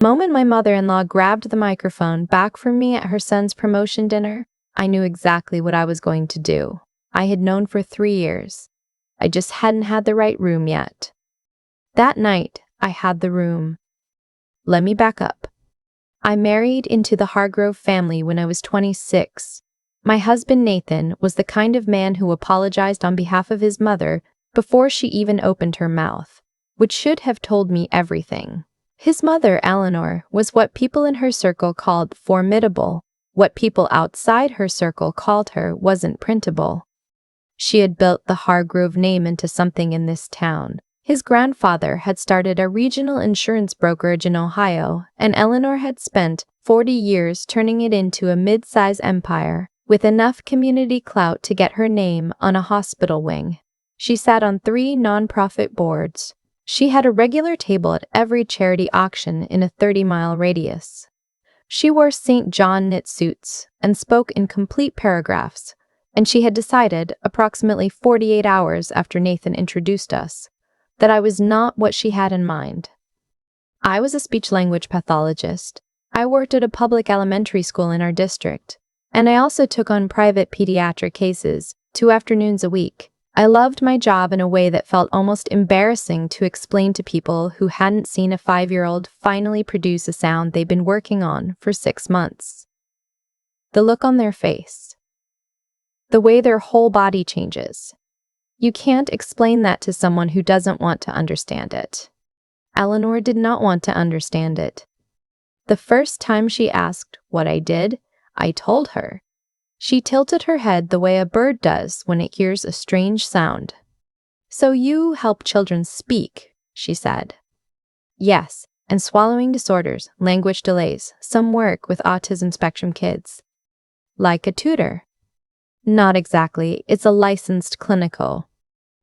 The moment my mother-in-law grabbed the microphone back from me at her son's promotion dinner, I knew exactly what I was going to do. I had known for 3 years. I just hadn't had the right room yet. That night, I had the room. Let me back up. I married into the Hargrove family when I was 26. My husband Nathan was the kind of man who apologized on behalf of his mother before she even opened her mouth, which should have told me everything. His mother, Eleanor, was what people in her circle called formidable. What people outside her circle called her wasn't printable. She had built the Hargrove name into something in this town. His grandfather had started a regional insurance brokerage in Ohio, and Eleanor had spent 40 years turning it into a mid-size empire, with enough community clout to get her name on a hospital wing. She sat on 3 nonprofit boards. She had a regular table at every charity auction in a 30-mile radius. She wore St. John knit suits and spoke in complete paragraphs, and she had decided, approximately 48 hours after Nathan introduced us, that I was not what she had in mind. I was a speech-language pathologist. I worked at a public elementary school in our district, and I also took on private pediatric cases 2 afternoons a week. I loved my job in a way that felt almost embarrassing to explain to people who hadn't seen a 5-year-old finally produce a sound they'd been working on for 6 months. The look on their face. The way their whole body changes. You can't explain that to someone who doesn't want to understand it. Eleanor did not want to understand it. The first time she asked what I did, I told her. She tilted her head the way a bird does when it hears a strange sound. "So you help children speak," she said. "Yes, and swallowing disorders, language delays, some work with autism spectrum kids." "Like a tutor?" "Not exactly, it's a licensed clinical."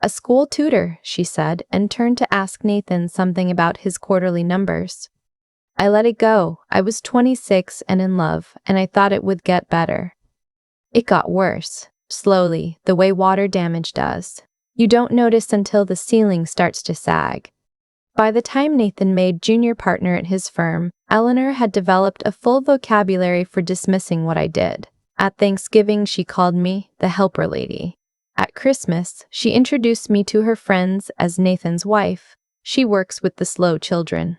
"A school tutor," she said, and turned to ask Nathan something about his quarterly numbers. I let it go. I was 26 and in love, and I thought it would get better. It got worse, slowly, the way water damage does. You don't notice until the ceiling starts to sag. By the time Nathan made junior partner at his firm, Eleanor had developed a full vocabulary for dismissing what I did. At Thanksgiving, she called me the helper lady. At Christmas, she introduced me to her friends as Nathan's wife. She works with the slow children.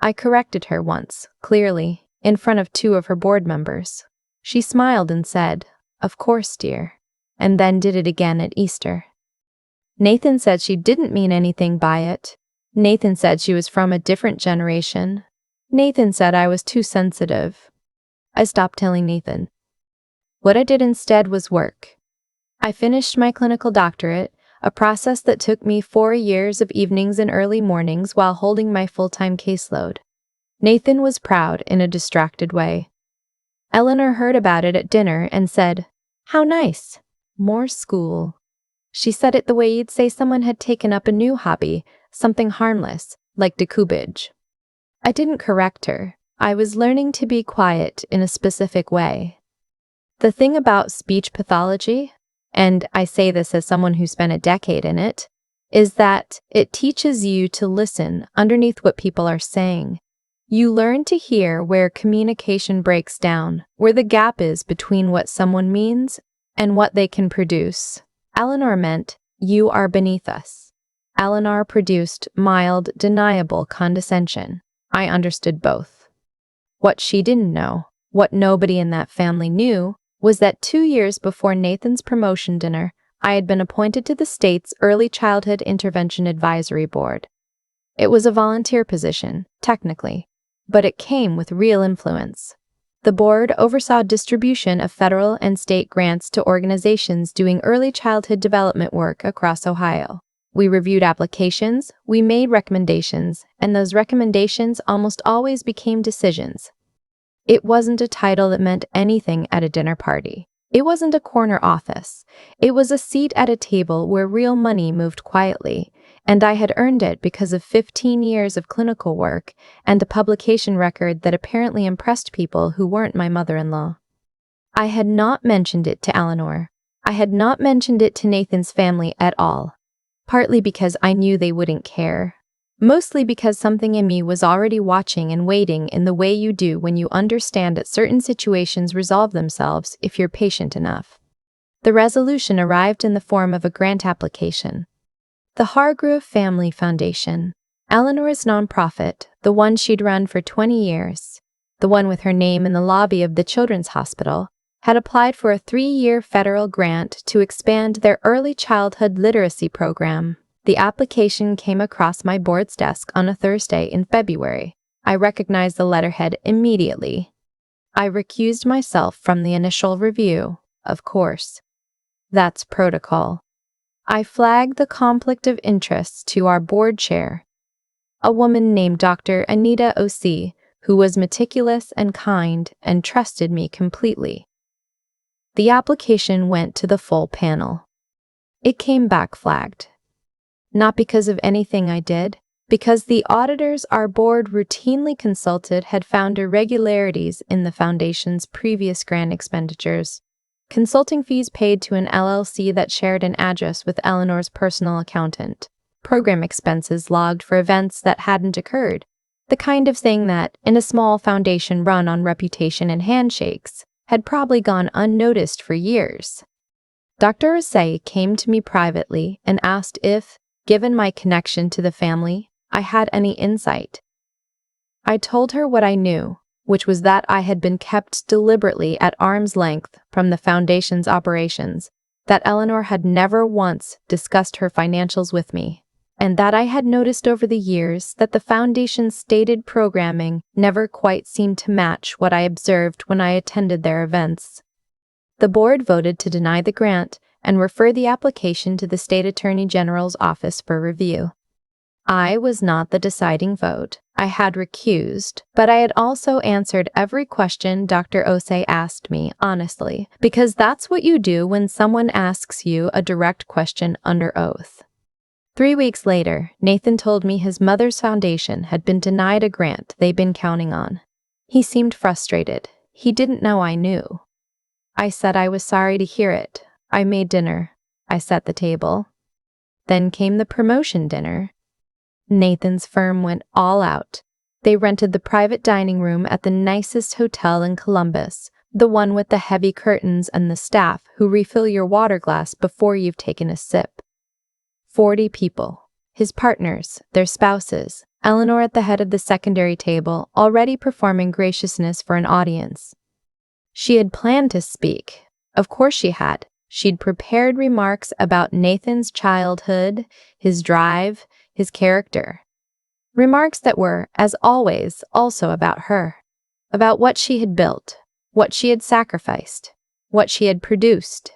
I corrected her once, clearly, in front of 2 of her board members. She smiled and said, "Of course, dear," and then did it again at Easter. Nathan said she didn't mean anything by it. Nathan said she was from a different generation. Nathan said I was too sensitive. I stopped telling Nathan. What I did instead was work. I finished my clinical doctorate, a process that took me 4 years of evenings and early mornings while holding my full-time caseload. Nathan was proud in a distracted way. Eleanor heard about it at dinner and said, "How nice. More school." She said it the way you'd say someone had taken up a new hobby, something harmless, like decoupage. I didn't correct her. I was learning to be quiet in a specific way. The thing about speech pathology, and I say this as someone who spent a decade in it, is that it teaches you to listen underneath what people are saying. You learn to hear where communication breaks down, where the gap is between what someone means and what they can produce. Eleanor meant, "You are beneath us." Eleanor produced mild, deniable condescension. I understood both. What she didn't know, what nobody in that family knew, was that 2 years before Nathan's promotion dinner, I had been appointed to the state's Early Childhood Intervention Advisory Board. It was a volunteer position, technically, but it came with real influence. The board oversaw distribution of federal and state grants to organizations doing early childhood development work across Ohio. We reviewed applications, we made recommendations, and those recommendations almost always became decisions. It wasn't a title that meant anything at a dinner party. It wasn't a corner office. It was a seat at a table where real money moved quietly, and I had earned it because of 15 years of clinical work and a publication record that apparently impressed people who weren't my mother-in-law. I had not mentioned it to Eleanor. I had not mentioned it to Nathan's family at all, partly because I knew they wouldn't care. Mostly because something in me was already watching and waiting in the way you do when you understand that certain situations resolve themselves if you're patient enough. The resolution arrived in the form of a grant application. The Hargrove Family Foundation, Eleanor's nonprofit, the one she'd run for 20 years, the one with her name in the lobby of the Children's Hospital, had applied for a 3-year federal grant to expand their early childhood literacy program. The application came across my board's desk on a Thursday in February. I recognized the letterhead immediately. I recused myself from the initial review, of course. That's protocol. I flagged the conflict of interest to our board chair, a woman named Dr. Anita O.C., who was meticulous and kind and trusted me completely. The application went to the full panel. It came back flagged. Not because of anything I did, because the auditors our board routinely consulted had found irregularities in the foundation's previous grant expenditures. Consulting fees paid to an LLC that shared an address with Eleanor's personal accountant. Program expenses logged for events that hadn't occurred. The kind of thing that, in a small foundation run on reputation and handshakes, had probably gone unnoticed for years. Dr. Osei came to me privately and asked if, given my connection to the family, I had any insight. I told her what I knew, which was that I had been kept deliberately at arm's length from the foundation's operations, that Eleanor had never once discussed her financials with me, and that I had noticed over the years that the foundation's stated programming never quite seemed to match what I observed when I attended their events. The board voted to deny the grant and refer the application to the State Attorney General's office for review. I was not the deciding vote. I had recused, but I had also answered every question Dr. Osei asked me honestly, because that's what you do when someone asks you a direct question under oath. 3 weeks later, Nathan told me his mother's foundation had been denied a grant they'd been counting on. He seemed frustrated. He didn't know I knew. I said I was sorry to hear it. I made dinner. I set the table. Then came the promotion dinner. Nathan's firm went all out. They rented the private dining room at the nicest hotel in Columbus, the one with the heavy curtains and the staff who refill your water glass before you've taken a sip. 40 people. His partners, their spouses, Eleanor at the head of the secondary table, already performing graciousness for an audience. She had planned to speak. Of course she had. She'd prepared remarks about Nathan's childhood, his drive, his character. Remarks that were, as always, also about her. About what she had built, what she had sacrificed, what she had produced.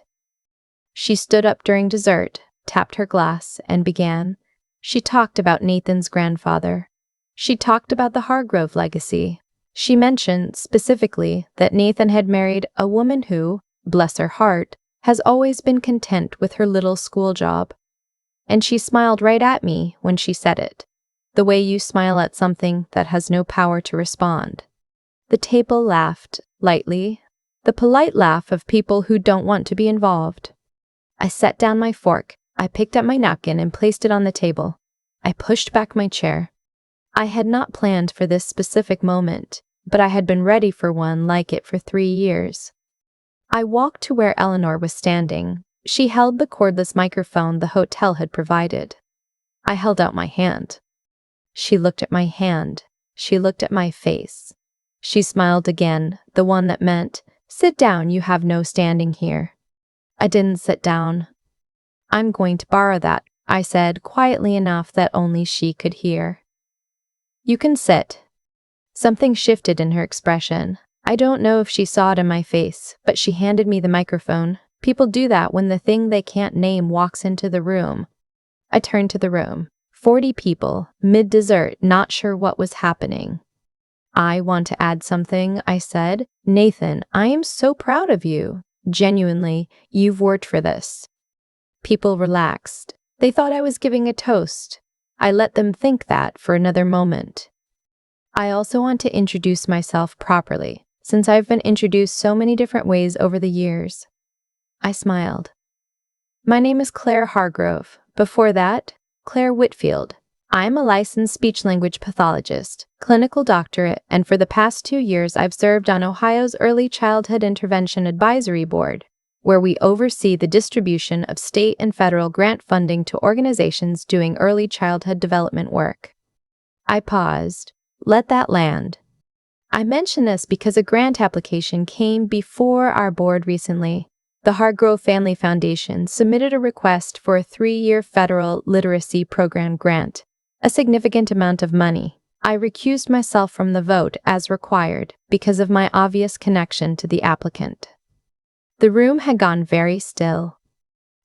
She stood up during dessert, tapped her glass, and began. She talked about Nathan's grandfather. She talked about the Hargrove legacy. She mentioned, specifically, that Nathan had married a woman who, bless her heart, has always been content with her little school job. And she smiled right at me when she said it, the way you smile at something that has no power to respond. The table laughed, lightly, the polite laugh of people who don't want to be involved. I set down my fork. I picked up my napkin and placed it on the table. I pushed back my chair. I had not planned for this specific moment, but I had been ready for one like it for 3 years. I walked to where Eleanor was standing. She held the cordless microphone the hotel had provided. I held out my hand. She looked at my hand. She looked at my face. She smiled again, the one that meant, "Sit down, you have no standing here." I didn't sit down. "I'm going to borrow that," I said, quietly enough that only she could hear. "You can sit." Something shifted in her expression. I don't know if she saw it in my face, but she handed me the microphone. People do that when the thing they can't name walks into the room. I turned to the room. 40 people, mid-dessert, not sure what was happening. "I want to add something," I said. "Nathan, I am so proud of you. Genuinely, you've worked for this." People relaxed. They thought I was giving a toast. I let them think that for another moment. I also want to introduce myself properly, since I've been introduced so many different ways over the years. I smiled. "My name is Claire Hargrove. Before that, Claire Whitfield. I'm a licensed speech-language pathologist, clinical doctorate, and for the past 2 years I've served on Ohio's Early Childhood Intervention Advisory Board, where we oversee the distribution of state and federal grant funding to organizations doing early childhood development work. I paused. Let that land. I mention this because a grant application came before our board recently. The Hargrove Family Foundation submitted a request for a 3-year federal literacy program grant, a significant amount of money. I recused myself from the vote as required because of my obvious connection to the applicant. The room had gone very still.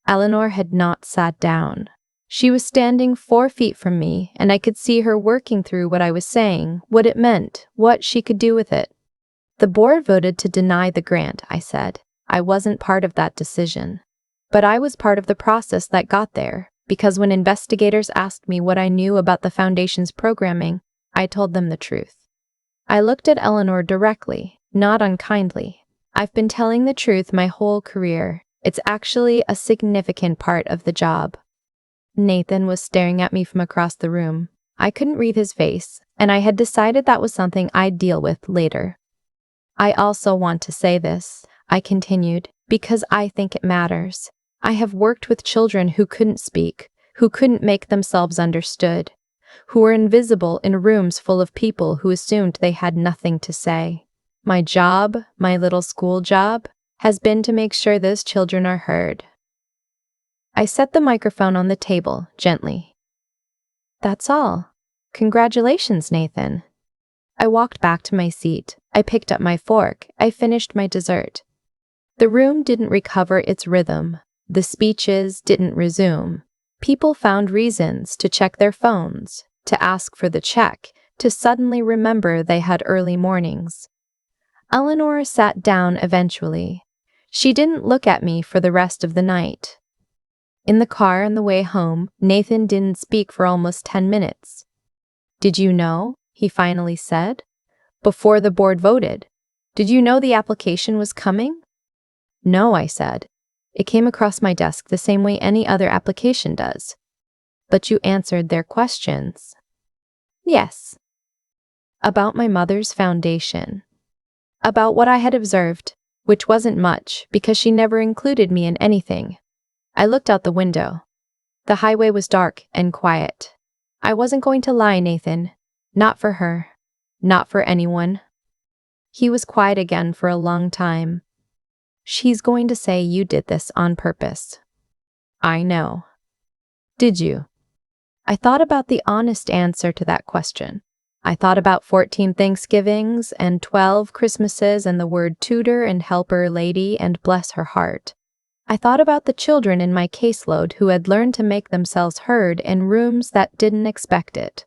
Eleanor had not sat down. She was standing 4 feet from me, and I could see her working through what I was saying, what it meant, what she could do with it. The board voted to deny the grant, I said. I wasn't part of that decision. But I was part of the process that got there, because when investigators asked me what I knew about the foundation's programming, I told them the truth. I looked at Eleanor directly, not unkindly. I've been telling the truth my whole career. It's actually a significant part of the job. Nathan was staring at me from across the room. I couldn't read his face, and I had decided that was something I'd deal with later. I also want to say this, I continued, because I think it matters. I have worked with children who couldn't speak, who couldn't make themselves understood, who were invisible in rooms full of people who assumed they had nothing to say. My job, my little school job, has been to make sure those children are heard. I set the microphone on the table, gently. That's all. Congratulations, Nathan. I walked back to my seat. I picked up my fork. I finished my dessert. The room didn't recover its rhythm. The speeches didn't resume. People found reasons to check their phones, to ask for the check, to suddenly remember they had early mornings. Eleanor sat down eventually. She didn't look at me for the rest of the night. In the car on the way home, Nathan didn't speak for almost 10 minutes. Did you know? He finally said. Before the board voted. Did you know the application was coming? No, I said. It came across my desk the same way any other application does. But you answered their questions. Yes. About my mother's foundation. About what I had observed, which wasn't much because she never included me in anything. I looked out the window. The highway was dark and quiet. I wasn't going to lie, Nathan. Not for her. Not for anyone. He was quiet again for a long time. She's going to say you did this on purpose. I know. Did you? I thought about the honest answer to that question. I thought about 14 Thanksgivings and 12 Christmases and the word tutor and helper lady and bless her heart. I thought about the children in my caseload who had learned to make themselves heard in rooms that didn't expect it.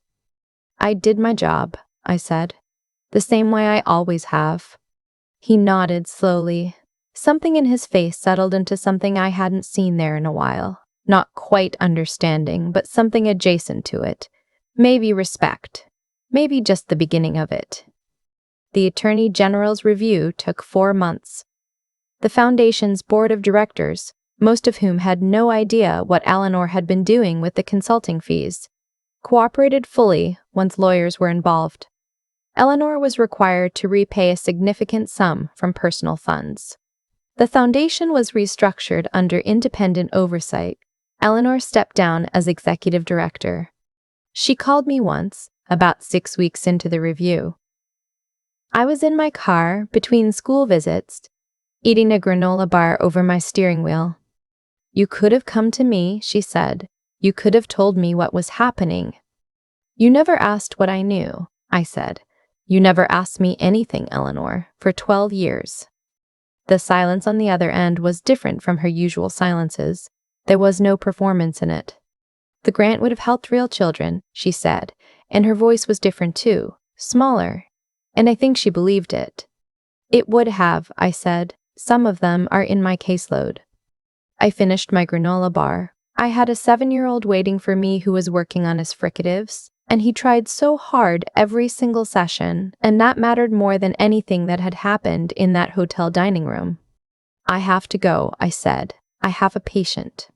I did my job, I said, the same way I always have. He nodded slowly. Something in his face settled into something I hadn't seen there in a while. Not quite understanding, but something adjacent to it. Maybe respect. Maybe just the beginning of it. The Attorney General's review took 4 months. The Foundation's board of directors, most of whom had no idea what Eleanor had been doing with the consulting fees, cooperated fully once lawyers were involved. Eleanor was required to repay a significant sum from personal funds. The foundation was restructured under independent oversight. Eleanor stepped down as executive director. She called me once, about 6 weeks into the review. I was in my car between school visits, eating a granola bar over my steering wheel. You could have come to me, she said. You could have told me what was happening. You never asked what I knew, I said. You never asked me anything, Eleanor, for 12 years. The silence on the other end was different from her usual silences. There was no performance in it. The grant would have helped real children, she said, and her voice was different too, smaller, and I think she believed it. It would have, I said. Some of them are in my caseload. I finished my granola bar. I had a 7-year-old waiting for me who was working on his fricatives, and he tried so hard every single session, and that mattered more than anything that had happened in that hotel dining room. I have to go, I said. I have a patient.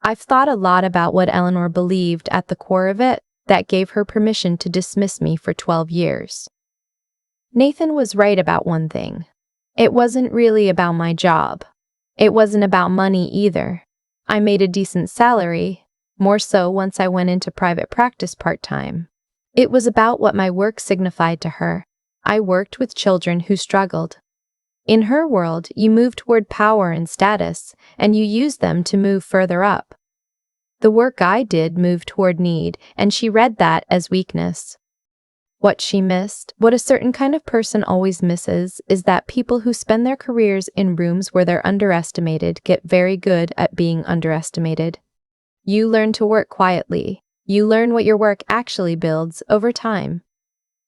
I've thought a lot about what Eleanor believed at the core of it. that gave her permission to dismiss me for 12 years. Nathan was right about one thing. It wasn't really about my job. It wasn't about money either. I made a decent salary, more so once I went into private practice part-time. It was about what my work signified to her. I worked with children who struggled. In her world, you move toward power and status, and you use them to move further up. The work I did moved toward need, and she read that as weakness. What she missed, what a certain kind of person always misses, is that people who spend their careers in rooms where they're underestimated get very good at being underestimated. You learn to work quietly. You learn what your work actually builds over time.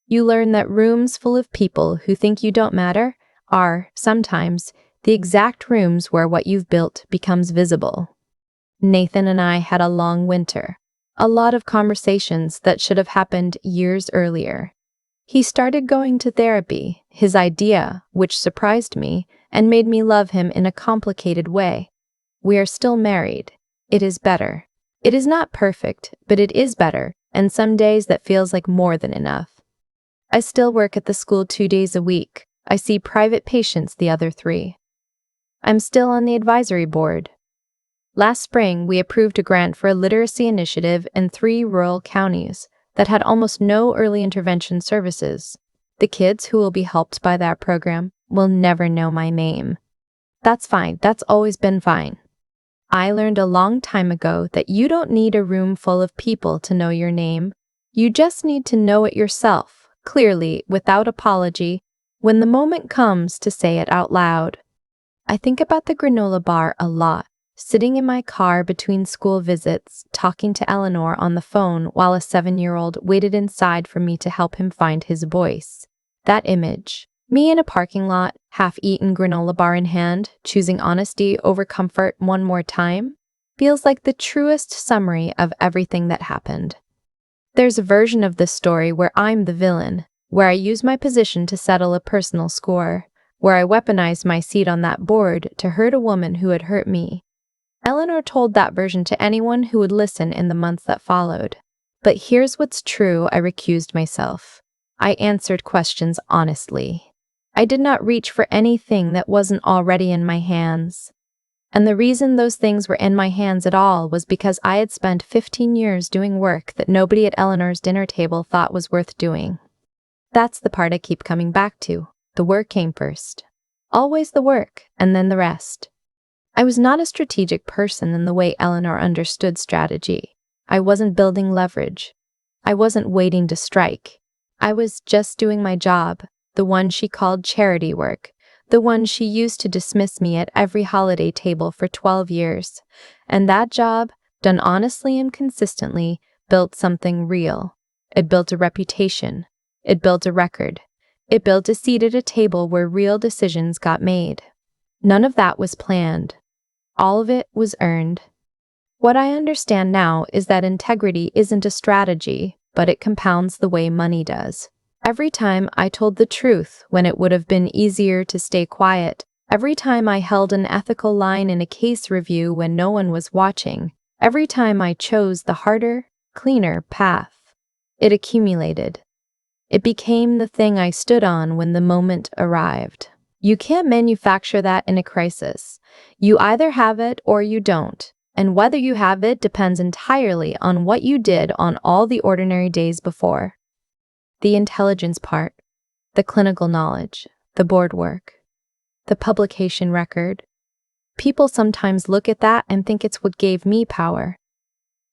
You learn that rooms full of people who think you don't matter are, sometimes, the exact rooms where what you've built becomes visible. Nathan and I had a long winter. A lot of conversations that should have happened years earlier. He started going to therapy, his idea, which surprised me and made me love him in a complicated way. We are still married. It is better. It is not perfect, but it is better, and some days that feels like more than enough. I still work at the school 2 days a week. I see private patients the other 3. I'm still on the advisory board. Last spring, we approved a grant for a literacy initiative in 3 rural counties that had almost no early intervention services. The kids who will be helped by that program will never know my name. That's fine. That's always been fine. I learned a long time ago that you don't need a room full of people to know your name. You just need to know it yourself, clearly, without apology, when the moment comes to say it out loud. I think about the granola bar a lot. Sitting in my car between school visits, talking to Eleanor on the phone while a 7-year-old waited inside for me to help him find his voice. That image, me in a parking lot, half-eaten granola bar in hand, choosing honesty over comfort one more time, feels like the truest summary of everything that happened. There's a version of this story where I'm the villain, where I use my position to settle a personal score, where I weaponize my seat on that board to hurt a woman who had hurt me. Eleanor told that version to anyone who would listen in the months that followed. But here's what's true: I recused myself. I answered questions honestly. I did not reach for anything that wasn't already in my hands. And the reason those things were in my hands at all was because I had spent 15 years doing work that nobody at Eleanor's dinner table thought was worth doing. That's the part I keep coming back to. The work came first. Always the work, and then the rest. I was not a strategic person in the way Eleanor understood strategy. I wasn't building leverage. I wasn't waiting to strike. I was just doing my job, the one she called charity work, the one she used to dismiss me at every holiday table for 12 years. And that job, done honestly and consistently, built something real. It built a reputation. It built a record. It built a seat at a table where real decisions got made. None of that was planned. All of it was earned. What I understand now is that integrity isn't a strategy, but it compounds the way money does. Every time I told the truth when it would have been easier to stay quiet, every time I held an ethical line in a case review when no one was watching, every time I chose the harder, cleaner path, it accumulated. It became the thing I stood on when the moment arrived. You can't manufacture that in a crisis. You either have it or you don't, and whether you have it depends entirely on what you did on all the ordinary days before. The intelligence part, the clinical knowledge, the board work, the publication record. People sometimes look at that and think it's what gave me power.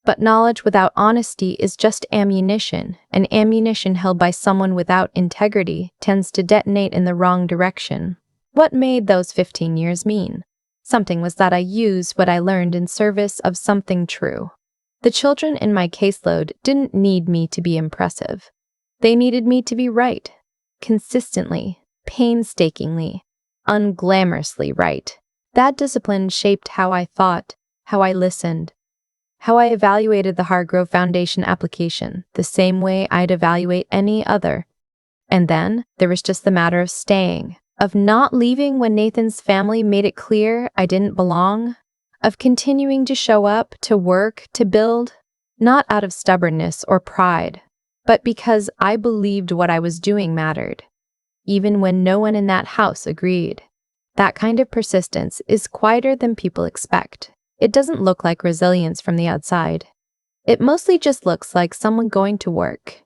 But knowledge without honesty is just ammunition, and ammunition held by someone without integrity tends to detonate in the wrong direction. What made those 15 years mean? Something was that I used what I learned in service of something true. The children in my caseload didn't need me to be impressive. They needed me to be right, consistently, painstakingly, unglamorously right. That discipline shaped how I thought, how I listened, how I evaluated the Hargrove Foundation application, the same way I'd evaluate any other. And then there was just the matter of staying, of not leaving when Nathan's family made it clear I didn't belong, of continuing to show up, to work, to build. Not out of stubbornness or pride, but because I believed what I was doing mattered, even when no one in that house agreed. That kind of persistence is quieter than people expect. It doesn't look like resilience from the outside. It mostly just looks like someone going to work.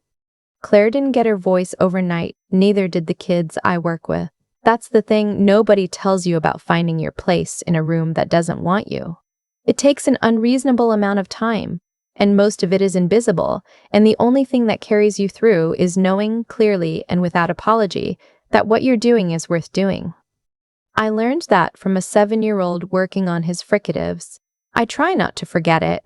Claire didn't get her voice overnight, neither did the kids I work with. That's the thing nobody tells you about finding your place in a room that doesn't want you. It takes an unreasonable amount of time, and most of it is invisible, and the only thing that carries you through is knowing clearly and without apology that what you're doing is worth doing. I learned that from a 7-year-old working on his fricatives. I try not to forget it,